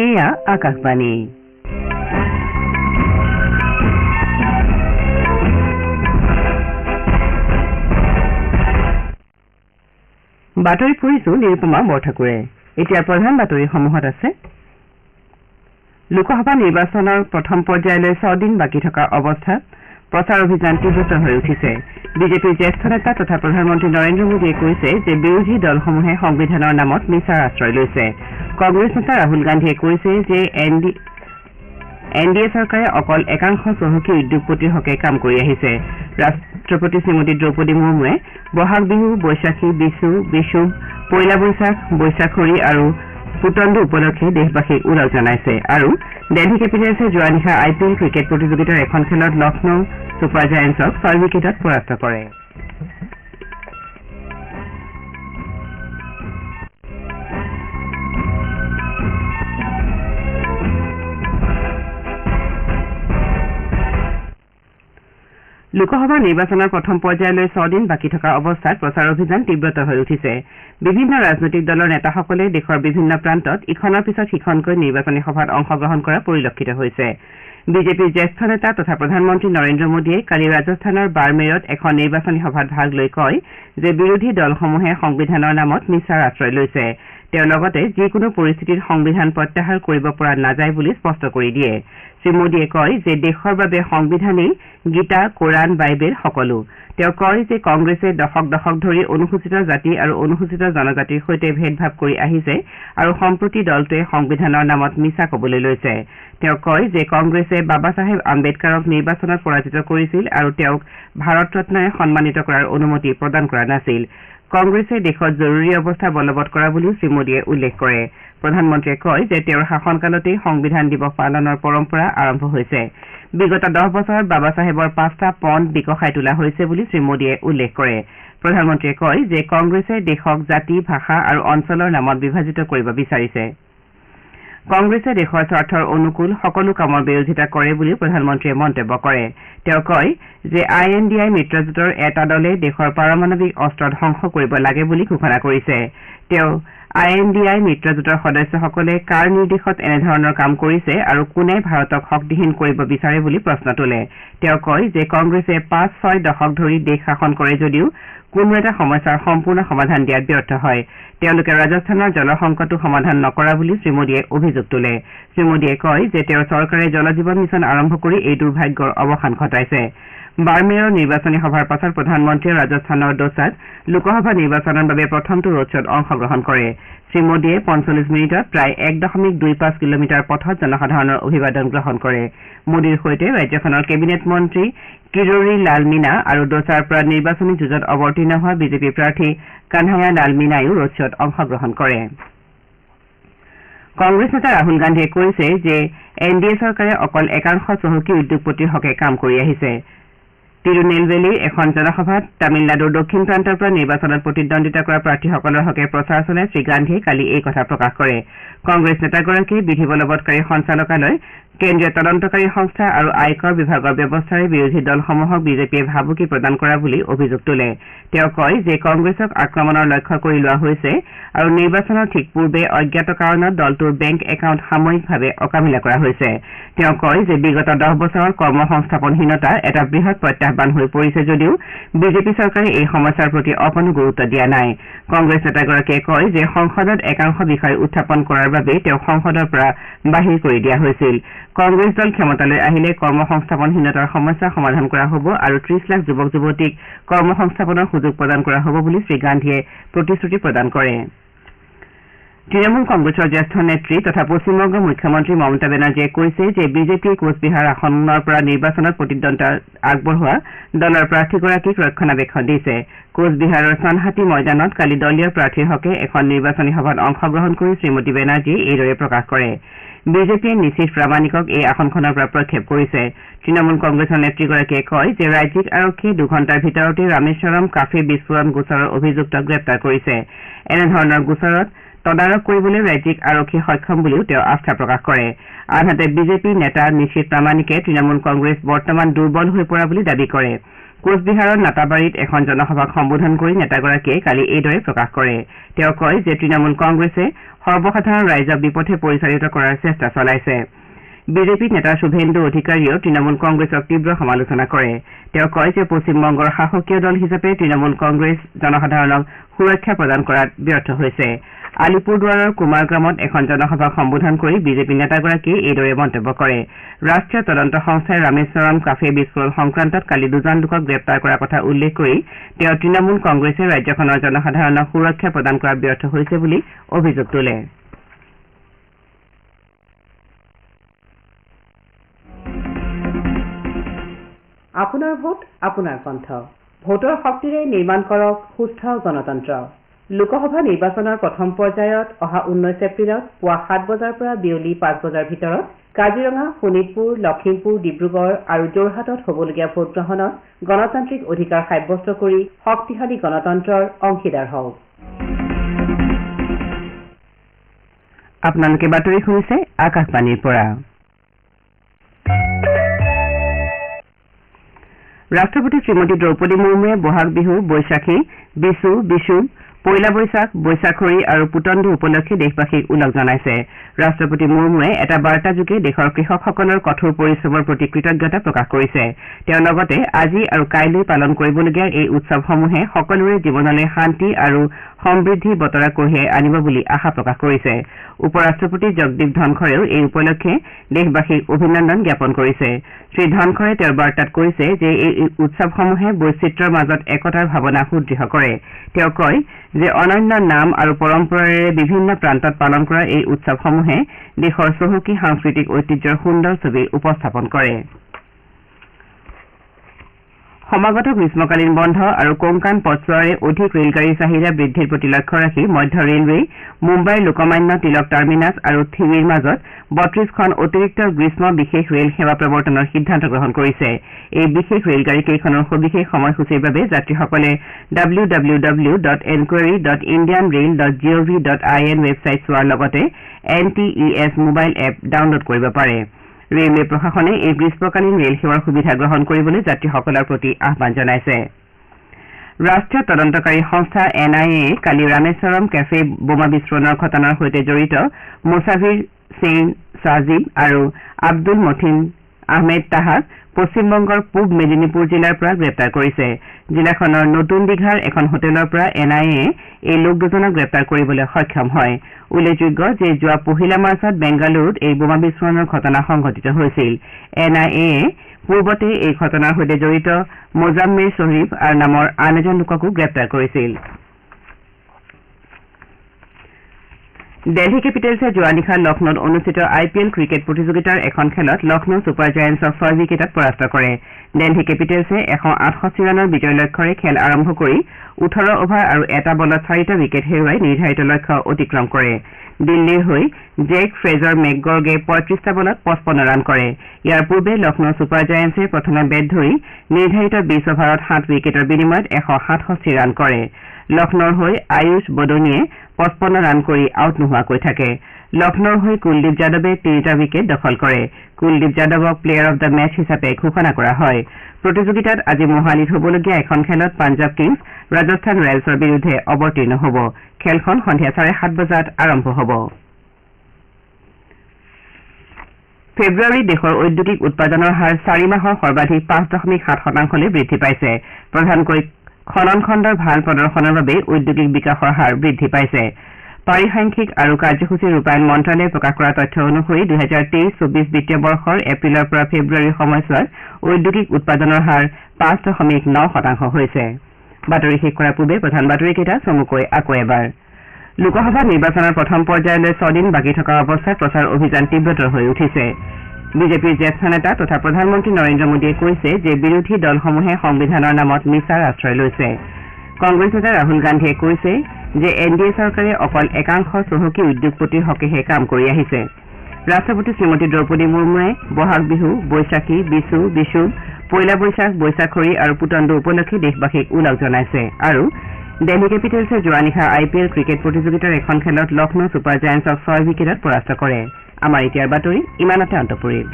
এয়া আকাশবাণী বাতৰি পঢ়িছো নিৰুপমা বৰঠাকুৰে। এতিয়া প্ৰধান বাতৰিসমূহত আছে লোকসভা নিৰ্বাচনৰ প্ৰথম পৰ্যায়লৈ 6 দিন বাকী থকা অৱস্থাত প্ৰচাৰ অভিযান তীব্ৰতৰ হৈ উঠিছে। বিজেপিৰ জ্যেষ্ঠ নেতা তথা প্ৰধানমন্ত্ৰী নৰেন্দ্ৰ মোদীয়ে কৈছে যে বিৰোধী দলসমূহে সংবিধানৰ নামত মিছাৰ আশ্ৰয় লৈছে। কংগ্ৰেছ নেতা ৰাহুল গান্ধীয়ে কৈছে যে এনডিএ চৰকাৰে অকল একাংশ চহকী উদ্যোগপতিৰ হকে কাম কৰি আহিছে। ৰাষ্ট্ৰপতি শ্ৰীমতী দ্ৰৌপদী মুৰ্মুৱে বহাগ বিহু, বৈশাখী, বিশু, পয়লা বৈশাখ, বৈশাখৰী আৰু পুতণ্ডু উপলক্ষে দেশবাসীক ওলগ জনাইছে আৰু দিল্লী কেপিটেলছে যোৱা নিশা IPL ক্ৰিকেট প্ৰতিযোগিতাৰ এখন খেলত লক্ষ্ণৌ ছুপাৰ জায়েণ্টছক 6 উইকেটত পৰাস্ত কৰে। লোকসভা নিৰ্বাচনৰ প্ৰথম পৰ্যায়লৈ 6 দিন বাকী থকা অৱস্থাত প্ৰচাৰ অভিযান তীব্ৰতৰ হৈ উঠিছে। বিভিন্ন ৰাজনৈতিক দলৰ নেতাসকলে দেশৰ বিভিন্ন প্ৰান্তত ইখনৰ পিছত সিখনকৈ নিৰ্বাচনী সভাত অংশগ্ৰহণ কৰা পৰিলক্ষিত হৈছে। বিজেপিৰ জ্যেষ্ঠ নেতা তথা প্ৰধানমন্ত্ৰী নৰেন্দ্ৰ মোদীয়ে কালি ৰাজস্থানৰ বাৰমেৰত এখন নিৰ্বাচনী সভাত ভাগ লৈ কয় যে বিৰোধী দলসমূহে সংবিধানৰ নামত মিছাৰ আশ্ৰয় লৈছে। তেওঁ লগতে যিকোনো পৰিস্থিতিত সংবিধান প্ৰত্যাহাৰ কৰিব পৰা নাযায় বুলি স্পষ্ট কৰি দিয়ে। শ্ৰীমোদীয়ে কয় যে দেশৰ বাবে সংবিধানেই গীতা, কোৰাণ, বাইবেল সকলো। তেওঁ কয় যে কংগ্ৰেছে দশক ধৰি অনুসূচিত জাতি আৰু অনুসূচিত জনজাতিৰ সৈতে ভেদভাৱ কৰি আহিছে আৰু সম্প্ৰতি দলটোৱে সংবিধানৰ নামত মিছা কবলৈ লৈছে। তেওঁ কয় যে কংগ্ৰেছে বাবা চাহেব আম্বেদকাৰক নিৰ্বাচনত পৰাজিত কৰিছিল আৰু তেওঁক ভাৰত ৰত্নৰে সন্মানিত কৰাৰ অনুমতি প্ৰদান কৰা নাছিল। কংগ্ৰেছে দেশত জৰুৰী অৱস্থা বলবৎ কৰা বুলিও শ্ৰীমোদীয়ে উল্লেখ কৰে। প্ৰধানমন্ত্ৰীয়ে কয় যে তেওঁৰ শাসনকালতেই সংবিধান দিৱস পালনৰ পৰম্পৰা আৰম্ভ হৈছে। বিগত 10 বছৰত বাবা চাহেবৰ 5টা পন্থ বিকশাই তোলা হৈছে বুলি শ্ৰীমোদীয়ে উল্লেখ কৰে। প্ৰধানমন্ত্ৰীয়ে কয় যে কংগ্ৰেছে দেশক জাতি, ভাষা আৰু অঞ্চলৰ নামত বিভাজিত কৰিব বিচাৰিছে। কংগ্ৰেছে দেশৰ স্বাৰ্থৰ অনুকূল সকলো কামৰ বিৰোধিতা কৰে বুলিও প্ৰধানমন্ত্ৰীয়ে মন্তব্য কৰে। তেওঁ কয় যে INDI মিত্ৰজোঁটৰ এটা দলে দেশৰ পাৰমাণৱিক অস্ত্ৰ ধ্বংস কৰিব লাগে বুলি ঘোষণা কৰিছে। তেওঁ INDI মিত্ৰজোঁটৰ সদস্যসকলে কাৰ নিৰ্দেশত এনেধৰণৰ কাম কৰিছে আৰু কোনে ভাৰতক শক্তিহীন কৰিব বিচাৰে বুলি প্ৰশ্ন তোলে। তেওঁ কয় যে কংগ্ৰেছে 5-6 দশক ধৰি দেশ শাসন কৰে যদিও কোনো এটা সমস্যাৰ সম্পূৰ্ণ সমাধান দিয়াত ব্যৰ্থ হয়। তেওঁলোকে ৰাজস্থানৰ জলসংকটো সমাধান নকৰা বুলি শ্ৰীমোদীয়ে অভিযোগ তোলে। শ্ৰীমোদীয়ে কয় যে তেওঁৰ চৰকাৰে জল জীৱন মিছন আৰম্ভ কৰি এই দুৰ্ভাগ্যৰ অৱসান ঘটাইছে। বাৰমেৰৰ নিৰ্বাচনী সভাৰ পাছত প্ৰধানমন্ত্ৰীয়ে ৰাজস্থানৰ দোচাত লোকসভা নিৰ্বাচনৰ বাবে প্ৰথমটো ৰোড শ্বত অংশগ্ৰহণ কৰে। শ্ৰীমোদীয়ে 45 মিনিটত প্ৰায় 1.25 কিলোমিটাৰ পথত জনসাধাৰণৰ অভিবাদন গ্ৰহণ কৰে। মোদীৰ সৈতে ৰাজ্যখনৰ কেবিনেট মন্ত্ৰী কিৰোৰী লাল মীনা আৰু দোচাৰ পৰা নিৰ্বাচনী যুঁজত অৱতীৰ্ণ হোৱা বিজেপি প্ৰাৰ্থী কানহায়া লাল মীনায়ো ৰোড শ্বত অংশগ্ৰহণ কৰে। কংগ্ৰেছ নেতা ৰাহুল গান্ধীয়ে কৈছে যে NDA চৰকাৰে অকল একাংশ চহকী উদ্যোগপতিৰ হকে কাম কৰি আহিছে। তিৰুনেলভেলীৰ এখন জনসভাত তামিলনাডুৰ দক্ষিণ প্ৰান্তৰ পৰা নিৰ্বাচনত প্ৰতিদ্বন্দ্বিতা কৰা প্ৰাৰ্থীসকলৰ হকে প্ৰচাৰ চলাই শ্ৰীগান্ধীয়ে কালি এই কথা প্ৰকাশ কৰে। কংগ্ৰেছ নেতাগৰাকীয়ে বিধি বলবৎকাৰী সঞ্চালকালয়, কেন্দ্ৰীয় তদন্তকাৰী সংস্থা আৰু আয়কৰ বিভাগৰ ব্যৱস্থাৰে বিৰোধী দলসমূহক বিজেপিয়ে ভাবুকি প্ৰদান কৰা বুলি অভিযোগ তোলে। তেওঁ কয় যে কংগ্ৰেছক আক্ৰমণৰ লক্ষ্য কৰি লোৱা হৈছে আৰু নিৰ্বাচনৰ ঠিক পূৰ্বে অজ্ঞাত কাৰণত দলটোৰ বেংক একাউণ্ট সাময়িকভাৱে অকামিলা কৰা হৈছে। তেওঁ কয় যে বিগত 10 বছৰৰ কৰ্মসংস্থাপনহীনতা এটা বৃহৎ প্ৰত্যাহ্বান হৈ পৰিছে যদিও বিজেপি চৰকাৰে এই সমস্যাৰ প্ৰতি অকণো গুৰুত্ব দিয়া নাই। কংগ্ৰেছ নেতাগৰাকীয়ে কয় যে সংসদত একাংশ বিষয় উত্থাপন কৰাৰ বাবে তেওঁক সংসদৰ পৰা বাহিৰ কৰি দিয়া হৈছিল। কংগ্ৰেছ দল ক্ষমতালৈ আহিলে কৰ্মসংস্থাপনহীনতাৰ সমস্যা সমাধান কৰা হ'ব আৰু 30 লাখ যুৱক যুৱতীক কৰ্মসংস্থাপনৰ সুযোগ প্ৰদান কৰা হ'ব বুলি শ্ৰীগান্ধীয়ে প্ৰতিশ্ৰুতি প্ৰদান কৰে। তৃণমূল কংগ্ৰেছৰ জ্যেষ্ঠ নেত্ৰী তথা পশ্চিমবংগৰ মুখ্যমন্ত্ৰী মমতা বেনাৰ্জীয়ে কৈছে যে বিজেপিয়ে কোচবিহাৰ আসনৰ পৰা নিৰ্বাচনত প্ৰতিদ্বন্দ্বিতা আগবঢ়োৱা দলৰ প্ৰাৰ্থীগৰাকীক ৰক্ষণাবেক্ষণ দিছে। কোচবিহাৰৰ চনহাটী ময়দানত কালি দলীয় প্ৰাৰ্থীৰ হকে এখন নিৰ্বাচনী সভাত অংশগ্ৰহণ কৰি শ্ৰীমতী বেনাৰ্জীয়ে এইদৰে প্ৰকাশ কৰে। বিজেপিয়ে নিশীথ প্ৰামাণিকক এই আসনখনৰ পৰা প্ৰক্ষেপ কৰিছে। তৃণমূল কংগ্ৰেছৰ নেত্ৰীগৰাকীয়ে কয় যে ৰাজ্যিক আৰক্ষীয়ে 2 ঘণ্টাৰ ভিতৰতে ৰামেশ্বৰম কাফে বিস্ফোৰণ গোচৰৰ অভিযুক্তক গ্ৰেপ্তাৰ কৰিছে। এনেধৰণৰ গোচৰত তদাৰক কৰিবলৈ ৰাজ্যিক আৰক্ষী সক্ষম বুলিও তেওঁ আস্থা প্ৰকাশ কৰে। আনহাতে বিজেপিৰ নেতা নিশীথ প্ৰামাণিকে তৃণমূল কংগ্ৰেছ বৰ্তমান দুৰ্বল হৈ পৰা বুলি দাবী কৰে। কোচবিহাৰৰ নাটাবাৰীত এখন জনসভাক সম্বোধন কৰি নেতাগৰাকীয়ে কালি এইদৰে প্ৰকাশ কৰে। তেওঁ কয় যে তৃণমূল কংগ্ৰেছে সৰ্বসাধাৰণ ৰাইজক বিপথে পৰিচালিত কৰাৰ চেষ্টা চলাইছে। বিজেপি নেতা শুভেন্দু অধিকাৰীয়েও তৃণমূল কংগ্ৰেছক তীব্ৰ সমালোচনা কৰে। তেওঁ কয় যে পশ্চিমবংগৰ শাসকীয় দল হিচাপে তৃণমূল কংগ্ৰেছ জনসাধাৰণক সুৰক্ষা প্ৰদান কৰাত ব্যৰ্থ হৈছে। আলিপুৰদুৱাৰৰ কুমাৰগ্ৰামত এখন জনসভাক সম্বোধন কৰি বিজেপি নেতাগৰাকীয়ে এইদৰে মন্তব্য কৰে। ৰাষ্ট্ৰীয় তদন্ত সংস্থাই ৰামেশ্বৰম কাফে বিস্ফোৰণ সংক্ৰান্তত কালি দুজন লোকক গ্ৰেপ্তাৰ কৰাৰ কথা উল্লেখ কৰি তেওঁ তৃণমূল কংগ্ৰেছে ৰাজ্যখনৰ জনসাধাৰণক সুৰক্ষা প্ৰদান কৰাত ব্যৰ্থ হৈছে বুলি অভিযোগ তোলে। আপোনাৰ ভোট আপোনাৰ কণ্ঠ। ভোটৰ শক্তিৰে নিৰ্মাণ কৰক সুস্থ গণতন্ত্ৰ। লোকসভা নিৰ্বাচনৰ প্ৰথম পৰ্যায়ত অহা 19 এপ্ৰিলত পুৱা 7 বজাৰ পৰা বিয়লি 5 বজাৰ ভিতৰত কাজিৰঙা, শোণিতপুৰ, লখিমপুৰ, ডিব্ৰুগড় আৰু যোৰহাটত হ'বলগীয়া ভোটগ্ৰহণত গণতান্ত্ৰিক অধিকাৰ সাব্যস্ত কৰি শক্তিশালী গণতন্ত্ৰৰ অংশীদাৰ হওক। আপোনালোকে বাতৰি শুনিছে আকাশবাণীৰ পৰা। ৰাষ্ট্ৰপতি শ্ৰীমতী দ্ৰৌপদী মুৰ্মুৱে বহাগ বিহু, বৈশাখী, বিশু, পয়লা বৈশাখ, বৈশাখৰী আৰু পুতণ্ডু উপলক্ষে দেশবাসীক ওলগ জনাইছে। ৰাষ্ট্ৰপতি মুৰ্মুৱে এটা বাৰ্তাযোগে দেশৰ কৃষকসকলৰ কঠোৰ পৰিশ্ৰমৰ প্ৰতি কৃতজ্ঞতা প্ৰকাশ কৰিছে। তেওঁ লগতে আজি আৰু কাইলৈ পালন কৰিবলগীয়া এই উৎসৱসমূহে সকলোৰে জীৱনলৈ শান্তি আৰু সমৃদ্ধি বতৰা কঢ়িয়াই আনিব বুলি আশা প্ৰকাশ কৰিছে। উপ ৰাষ্ট্ৰপতি জগদীপ ধনখৰেও এই উপলক্ষে দেশবাসীক অভিনন্দন জ্ঞাপন কৰিছে। শ্ৰীধনখৰে তেওঁৰ বাৰ্তাত কৈছে যে এই উৎসৱসমূহে বৈচিত্ৰ্যৰ মাজত একতাৰ ভাৱনা সুদৃঢ় কৰে। তেওঁ কয় যে অনন্য নাম আৰু পৰম্পৰাৰে বিভিন্ন প্ৰান্তত পালন কৰা এই উৎসৱসমূহে দেশৰ চহকী সাংস্কৃতিক ঐতিহ্যৰ সুন্দৰ ছবি উপস্থাপন কৰে। সমাগত গ্ৰীষ্মকালীন বন্ধ আৰু কোংকান পথছোৱাৰে অধিক ৰেলগাড়ীৰ চাহিদা বৃদ্ধিৰ প্ৰতি লক্ষ্য ৰাখি মধ্য ৰেলৱেই মুম্বাইৰ লোকমান্য তিলক টাৰ্মিনাছ আৰু থিৱিৰ মাজত ৩২খন অতিৰিক্ত গ্ৰীষ্ম বিশেষ ৰেল সেৱা প্ৰৱৰ্তনৰ সিদ্ধান্ত গ্ৰহণ কৰিছে। এই বিশেষ ৰেলগাড়ীকেইখনৰ সবিশেষ সময়সূচীৰ বাবে যাত্ৰীসকলে www.enquiry.indianrail.gov.in ৱেবছাইট চোৱাৰ লগতে NTES মোবাইল এপ ডাউনলোড কৰিব পাৰে। ৰেলৱে প্ৰশাসনে এই গ্ৰীষ্মকালীন ৰেল সেৱাৰ সুবিধা গ্ৰহণ কৰিবলৈ যাত্ৰীসকলৰ প্ৰতি আহ্বান জনাইছে। ৰাষ্ট্ৰীয় তদন্তকাৰী সংস্থা NIA কালি ৰামেশ্বৰম কেফে বোমা বিস্ফোৰণৰ ঘটনাৰ সৈতে জড়িত মুছাফিৰ ছেইন ছাজিব আৰু আব্দুল মথিন আহমেদ তাহাক পশ্চিমবংগৰ পূব মেদিনীপুৰ জিলাৰ পৰা গ্ৰেপ্তাৰ কৰিছে। জিলাখনৰ নতুন দীঘাৰ এখন হোটেলৰ পৰা NIA এই লোক দুজনক গ্ৰেপ্তাৰ কৰিবলৈ সক্ষম হয়। উল্লেখযোগ্য যে যোৱা 1 মাৰ্চত বেংগালুৰুত এই বোমা বিস্ফোৰণৰ ঘটনা সংঘটিত হৈছিল। NIA পূৰ্বতে এই ঘটনাৰ সৈতে জড়িত মোজাম্মেৰ শ্বৰীফ নামৰ আন এজন লোককো গ্ৰেপ্তাৰ কৰিছিল। দিল্লী কেপিটেলছে যোৱা নিশা লক্ষ্ণৌত অনুষ্ঠিত IPL ক্ৰিকেট প্ৰতিযোগিতাৰ এখন খেলত লক্ষ্ণৌ ছুপাৰ জায়াণ্টছক 6 উইকেটত পৰাস্ত কৰে। দিল্লী কেপিটেলছে 168 ৰানৰ বিজয় লক্ষ্যৰে খেল আৰম্ভ কৰি 18 অভাৰ আৰু এটা বলত 4টা উইকেট হেৰুৱাই নিৰ্ধাৰিত লক্ষ্য অতিক্ৰম কৰে। দিল্লীৰ হৈ জেক ফ্ৰেজাৰ মেকগৰ্গে 35টা বলত 55 ৰান কৰে। ইয়াৰ পূৰ্বে লক্ষ্ণৌ ছুপাৰ জায়াণ্টছে প্ৰথমে বেট ধৰি নিৰ্ধাৰিত 20 অভাৰত 7 উইকেটৰ বিনিময়ত 167 ৰান কৰে। লক্ষ্ণৌৰ হৈ আয়ুষ বদনীয়ে 55 ৰান কৰি আউট নোহোৱাকৈ থাকে। লক্ষ্ণৌৰ হৈ কুলদীপ যাদৱে 3টা উইকেট দখল কৰে। কুলদীপ যাদৱক প্লেয়াৰ অব দ্য মেচ হিচাপে ঘোষণা কৰা হয়। প্ৰতিযোগিতাত আজি মোহালিত হ'বলগীয়া এখন খেলত পাঞ্জাৱ কিংছ ৰাজস্থান ৰয়েলছৰ বিৰুদ্ধে অৱতীৰ্ণ হ'ব। খেলখন সন্ধিয়া 7:30 বজাত আৰম্ভ হ'ব। ফেব্ৰুৱাৰীত দেশৰ ঔদ্যোগিক উৎপাদনৰ হাৰ 4 মাহৰ সৰ্বাধিক 5.7% বৃদ্ধি পাইছে। প্ৰধানকৈ খনন খণ্ডৰ ভাল প্ৰদৰ্শনৰ বাবে ঔদ্যোগিক বিকাশৰ হাৰ বৃদ্ধি পাইছে। পাৰিসাংখ্যিক আৰু কাৰ্যসূচী ৰূপায়ণ মন্ত্ৰালয়ে প্ৰকাশ কৰা তথ্য অনুসৰি 2023-24 বিত্তীয় বৰ্ষৰ এপ্ৰিলৰ পৰা ফেব্ৰুৱাৰীৰ সময়ছোৱাত ঔদ্যোগিক উৎপাদনৰ হাৰ 5.9% হৈছে। বাতৰি শেষ কৰাৰ পূৰ্বে প্ৰধান বাতৰিকেইটা চমুকৈ আকৌ এবাৰ। লোকসভা নিৰ্বাচনৰ প্ৰথম পৰ্যায়লৈ 6 দিন বাকী থকা অৱস্থাত প্ৰচাৰ অভিযান তীব্ৰতৰ হৈ উঠিছে। বিজেপিৰ জ্যেষ্ঠ নেতা তথা প্ৰধানমন্ত্ৰী নৰেন্দ্ৰ মোদীয়ে কৈছে যে বিৰোধী দলসমূহে সংবিধানৰ নামত মিছাৰ আশ্ৰয় লৈছে। কংগ্ৰেছ নেতা ৰাহুল গান্ধীয়ে কৈছে যে NDA চৰকাৰে অকল একাংশ চহকী উদ্যোগপতিৰ হকেহে কাম কৰি আহিছে। ৰাষ্ট্ৰপতি শ্ৰীমতী দ্ৰৌপদী মুৰ্মুৱে বহাগ বিহু, বৈশাখী, বিশু, পয়লা বৈশাখ, বৈশাখৰী আৰু পুতণ্ডু উপলক্ষে দেশবাসীক ওলগ জনাইছে। আৰু দিল্লী কেপিটেলছে যোৱা নিশা IPL ক্ৰিকেট প্ৰতিযোগিতাৰ এখন খেলত লক্ষ্ণৌ ছুপাৰ জায়াণ্টছক 6 উইকেটত পৰাস্ত কৰে। আমাৰ এতিয়াৰ বাতৰি ইমানতে অন্ত পৰিল।